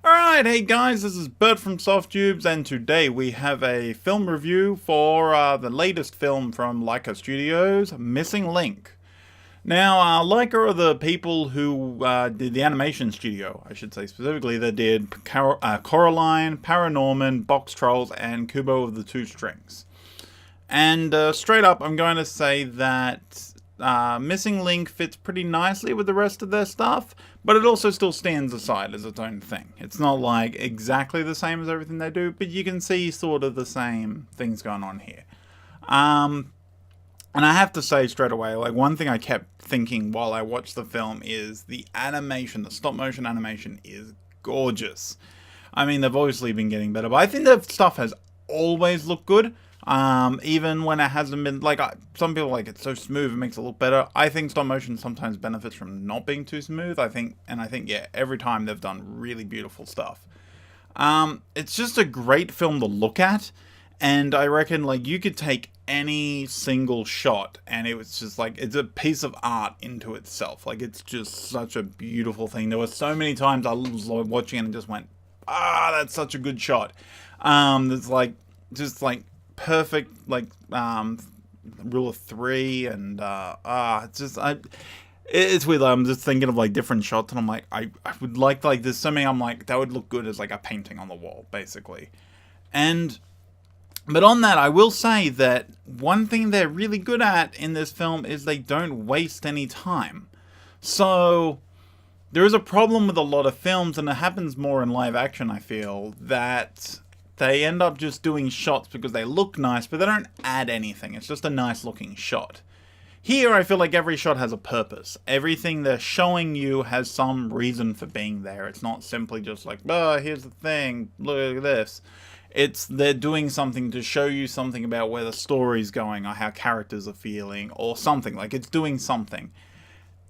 Alright, hey guys, this is Burt from SoftTubes, and today we have a film review for the latest film from LAIKA Studios, Missing Link. Now, LAIKA are the people who did the animation studio, I should say specifically, that did Coraline, Paranorman, Box Trolls, and Kubo of the Two Strings. And straight up, I'm going to say that Missing Link fits pretty nicely with the rest of their stuff, but it also still stands aside as its own thing. It's not like exactly the same as everything they do, but you can see sort of the same things going on here. And I have to say straight away, like, one thing I kept thinking while I watched the film is the animation, the stop motion animation is gorgeous. I mean, they've obviously been getting better, but I think their stuff has always looked good. Even when it hasn't been, like, some people like it's so smooth it makes it look better. I think stop motion sometimes benefits from not being too smooth. I think, yeah, every time they've done really beautiful stuff. It's just a great film to look at, and I reckon, like, you could take any single shot and it was just like, it's a piece of art into itself. Like, it's just such a beautiful thing. There were so many times I was watching it and just went, that's such a good shot. It's like, just like, perfect, like, rule of three, and it's weird. I'm just thinking of like different shots, and I'm like, I would like there's so many I'm like that would look good as like a painting on the wall, basically. But on that, I will say that one thing they're really good at in this film is they don't waste any time. So there is a problem with a lot of films, and it happens more in live action, I feel, that they end up just doing shots because they look nice, but they don't add anything. It's just a nice looking shot. Here, I feel like every shot has a purpose. Everything they're showing you has some reason for being there. It's not simply just like, here's the thing, look at this. They're doing something to show you something about where the story's going, or how characters are feeling, or something. Like, it's doing something.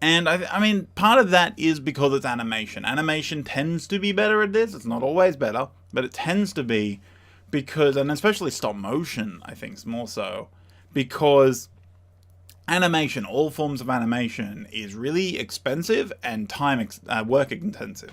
And I mean, part of that is because it's animation. Animation tends to be better at this. It's not always better, but it tends to be because, and especially stop motion, I think, more so, because animation, all forms of animation, is really expensive and work intensive.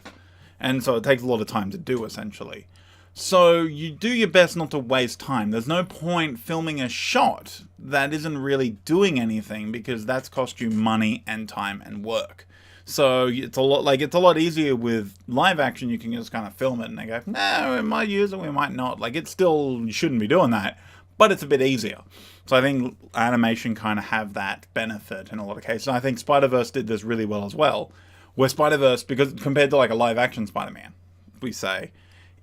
And so it takes a lot of time to do, essentially. So you do your best not to waste time. There's no point filming a shot that isn't really doing anything, because that's cost you money and time and work. So it's a lot easier with live action. You can just kind of film it and they go, no, we might use it, we might not. Like, it's still, you shouldn't be doing that, but it's a bit easier. So I think animation kind of have that benefit in a lot of cases. I think Spider-Verse did this really well as well, where Spider-Verse, because compared to like a live action Spider-Man, we say,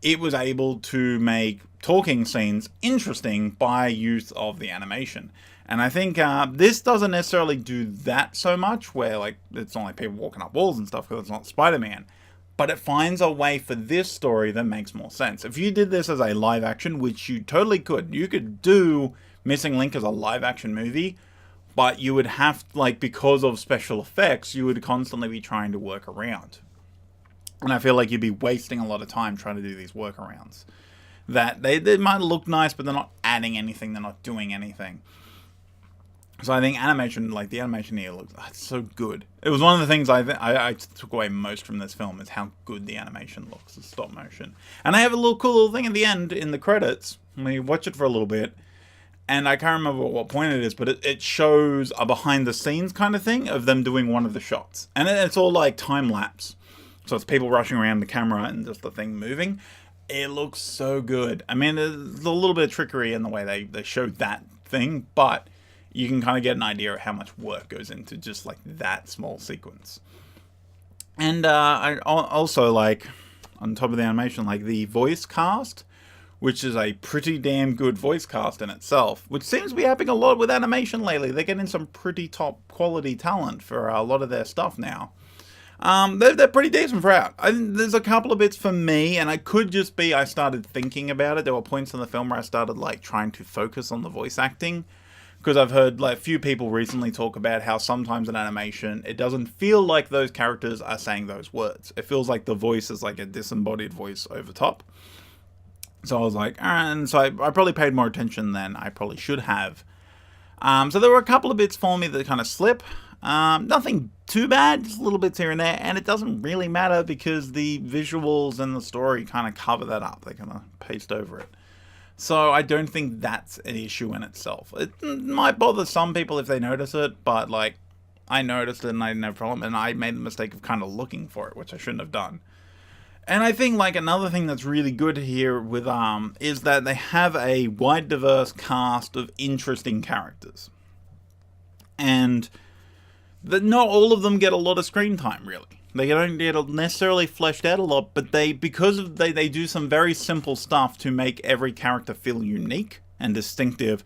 it was able to make talking scenes interesting by use of the animation. And I think this doesn't necessarily do that so much, where like it's not like people walking up walls and stuff, because it's not Spider-Man. But it finds a way for this story that makes more sense. If you did this as a live action, which you totally could, you could do Missing Link as a live action movie, but you would have, like, because of special effects, you would constantly be trying to work around. And I feel like you'd be wasting a lot of time trying to do these workarounds. That they might look nice, but they're not adding anything, they're not doing anything. So I think animation, like the animation here, looks so good. It was one of the things I took away most from this film, is how good the animation looks, the stop motion. And I have a cool little thing at the end in the credits. We watch it for a little bit, and I can't remember what point it is, but it shows a behind the scenes kind of thing of them doing one of the shots. And it's all like time lapse. So it's people rushing around the camera and just the thing moving. It looks so good. I mean, there's a little bit of trickery in the way they showed that thing, but you can kind of get an idea of how much work goes into just like that small sequence. And I also, like, on top of the animation, like the voice cast, which is a pretty damn good voice cast in itself, which seems to be happening a lot with animation lately. They're getting some pretty top quality talent for a lot of their stuff now. They're pretty decent for out. There's a couple of bits for me, and I could just be I started thinking about it. There were points in the film where I started like trying to focus on the voice acting, because I've heard like a few people recently talk about how sometimes in animation it doesn't feel like those characters are saying those words. It feels like the voice is like a disembodied voice over top. So I was like, and so I probably paid more attention than I probably should have. So there were a couple of bits for me that kind of slip. Nothing too bad, just little bits here and there, and it doesn't really matter because the visuals and the story kind of cover that up. They kind of paste over it. So I don't think that's an issue in itself. It might bother some people if they notice it, but like, I noticed it and I didn't have a problem, and I made the mistake of kind of looking for it, which I shouldn't have done. And I think like another thing that's really good here with is that they have a wide diverse cast of interesting characters. And that not all of them get a lot of screen time, really. They don't get necessarily fleshed out a lot, but they do some very simple stuff to make every character feel unique and distinctive,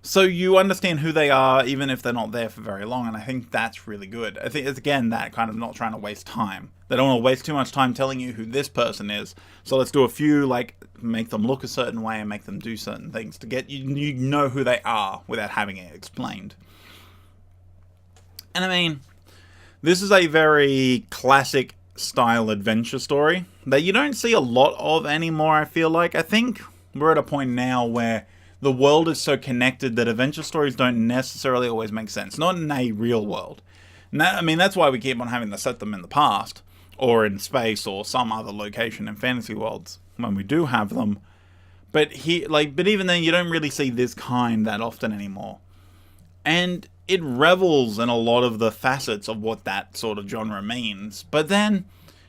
so you understand who they are even if they're not there for very long, and I think that's really good. I think it's, again, that kind of not trying to waste time. They don't want to waste too much time telling you who this person is, so let's do a few, like, make them look a certain way and make them do certain things to get you know who they are without having it explained. And I mean, this is a very classic style adventure story that you don't see a lot of anymore, I feel like. I think we're at a point now where the world is so connected that adventure stories don't necessarily always make sense. Not in a real world. I mean, that's why we keep on having to set them in the past, or in space, or some other location in fantasy worlds when we do have them. But even then, you don't really see this kind that often anymore. And it revels in a lot of the facets of what that sort of genre means, but then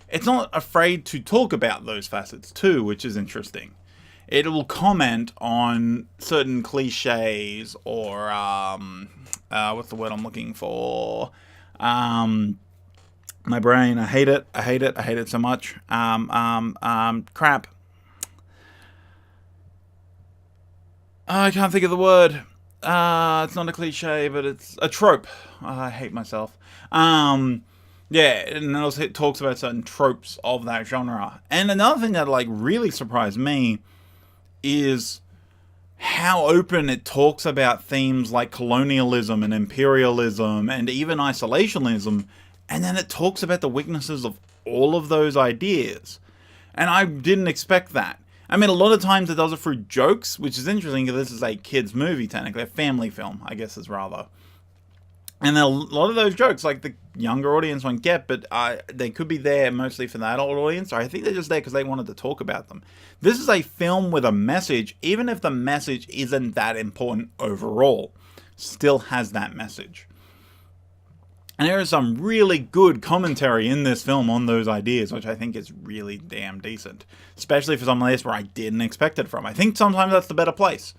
it's not afraid to talk about those facets too, which is interesting. It will comment on certain cliches or what's the word I'm looking for? My brain, I hate it so much. Crap. I can't think of the word. It's not a cliche, but it's a trope. I hate myself. Yeah, and also it talks about certain tropes of that genre. And another thing that like really surprised me is how open it talks about themes like colonialism and imperialism and even isolationism, and then it talks about the weaknesses of all of those ideas. And I didn't expect that. I mean, a lot of times it does it through jokes, which is interesting because this is a kid's movie, technically. A family film, I guess, is rather. And a lot of those jokes, like, the younger audience won't get, but they could be there mostly for the adult audience. Or I think they're just there because they wanted to talk about them. This is a film with a message, even if the message isn't that important overall. Still has that message. And there is some really good commentary in this film on those ideas, which I think is really damn decent. Especially for something like this where I didn't expect it from. I think sometimes that's the better place.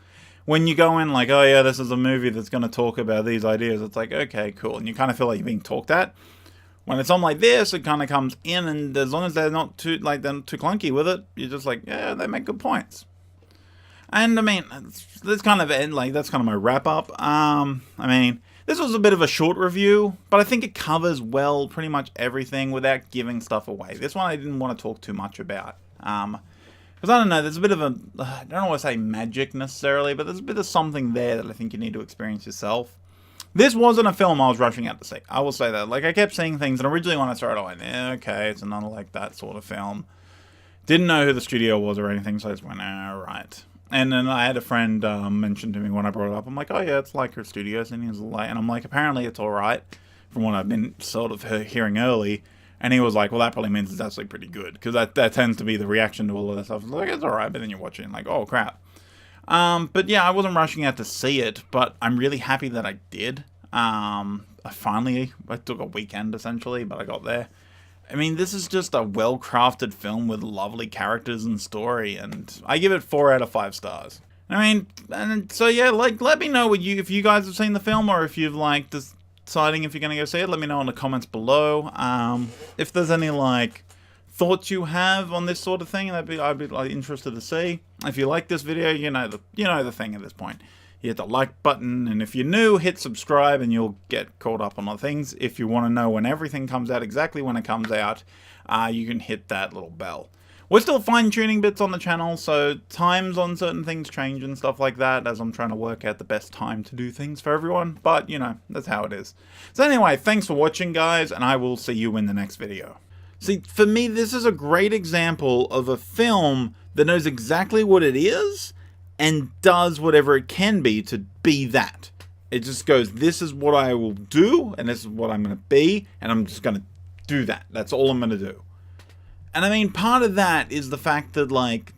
When you go in like, oh yeah, this is a movie that's going to talk about these ideas, it's like, okay, cool. And you kind of feel like you're being talked at. When it's something like this, it kind of comes in, and as long as they're not too clunky with it, you're just like, yeah, they make good points. And I mean, that's kind of my wrap up. I mean, this was a bit of a short review, but I think it covers well pretty much everything without giving stuff away. This one I didn't want to talk too much about. Because I don't know, there's a bit of a, I don't want to say magic necessarily, but there's a bit of something there that I think you need to experience yourself. This wasn't a film I was rushing out to see. I will say that. Like, I kept seeing things, and originally when I started, I went, okay, it's another like that sort of film. Didn't know who the studio was or anything, so I just went, right. And then I had a friend mention to me when I brought it up. I'm like, oh yeah, it's LAIKA Studios, and he was like, and I'm like, apparently it's all right, from what I've been sort of hearing early. And he was like, well, that probably means it's actually pretty good, because that tends to be the reaction to all of that stuff. It's like, it's all right, but then you watch it and like, oh crap. But yeah, I wasn't rushing out to see it, but I'm really happy that I did. I took a weekend essentially, but I got there. I mean, this is just a well-crafted film with lovely characters and story, and I give it 4 out of 5 stars. I mean, and so yeah, like, let me know if you guys have seen the film, or if you've like deciding if you're gonna go see it. Let me know in the comments below. If there's any like thoughts you have on this sort of thing, I'd be like interested to see. If you like this video, you know the thing at this point. You hit the like button, and if you're new, hit subscribe and you'll get caught up on other things. If you want to know when everything comes out, exactly when it comes out, you can hit that little bell. We're still fine-tuning bits on the channel, so times on certain things change and stuff like that, as I'm trying to work out the best time to do things for everyone, but, you know, that's how it is. So anyway, thanks for watching, guys, and I will see you in the next video. See, for me, this is a great example of a film that knows exactly what it is, and does whatever it can be to be that. It just goes, this is what I will do, and this is what I'm going to be, and I'm just going to do that. That's all I'm going to do. And I mean, part of that is the fact that, like,